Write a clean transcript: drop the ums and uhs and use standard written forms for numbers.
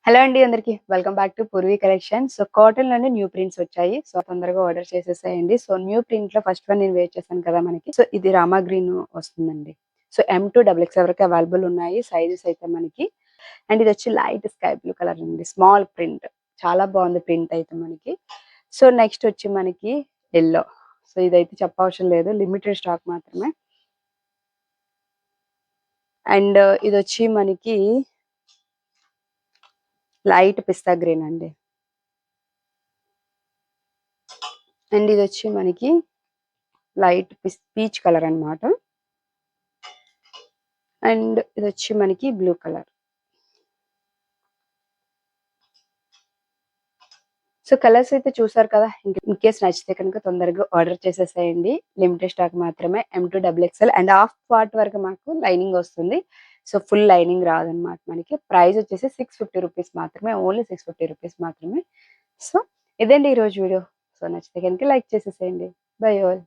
Hello అండి అందరికి welcome back to Purvi collection. So cotton లోనే న్యూ ప్రింట్స్ వచ్చాయి. సో తొందరగా ఆర్డర్ చేసేసేయండి. సో న్యూ ప్రింట్ లో ఫస్ట్ వన్ నేను వెయిట్ చేశాను కదా మనకి. సో ఇది రామా గ్రీన్ వస్తుందండి. సో M2XX వరకు అవైలబుల్ ఉన్నాయి సైజెస్ అయితే మనకి. అండ్ ఇది వచ్చి లైట్ స్కై బ్లూ కలర్ అండి, స్మాల్ ప్రింట్, చాలా బాగుంది ప్రింట్ అయితే మనకి. సో నెక్స్ట్ వచ్చి మనకి ఎల్లో. సో ఇదైతే చెప్పవసరం లేదు, లిమిటెడ్ స్టాక్ మాత్రమే. అండ్ ఇది వచ్చి మనకి లైట్ పిస్తా గ్రీన్ అండి. అండ్ ఇది వచ్చి మనకి లైట్ పీచ్ కలర్ అన్నమాట. అండ్ ఇది వచ్చి మనకి బ్లూ కలర్. సో కలర్స్ అయితే చూసారు కదా. ఇన్ కేస్ నచ్చితే కనుక తొందరగా ఆర్డర్ చేసేసేయండి. లిమిటెడ్ స్టాక్ మాత్రమే. M2XXL అండ్ హాఫ్ పార్ట్ వరకు మాకు లైనింగ్ వస్తుంది. సో ఫుల్ లైనింగ్ రాదనమాట మనకి. ప్రైస్ వచ్చేసి 650 రూపీస్ మాత్రమే, ఓన్లీ 650 రూపీస్ మాత్రమే. సో ఇదండి ఈరోజు వీడియో. సో నచ్చితే కనుక లైక్ చేసేసేయండి. By all.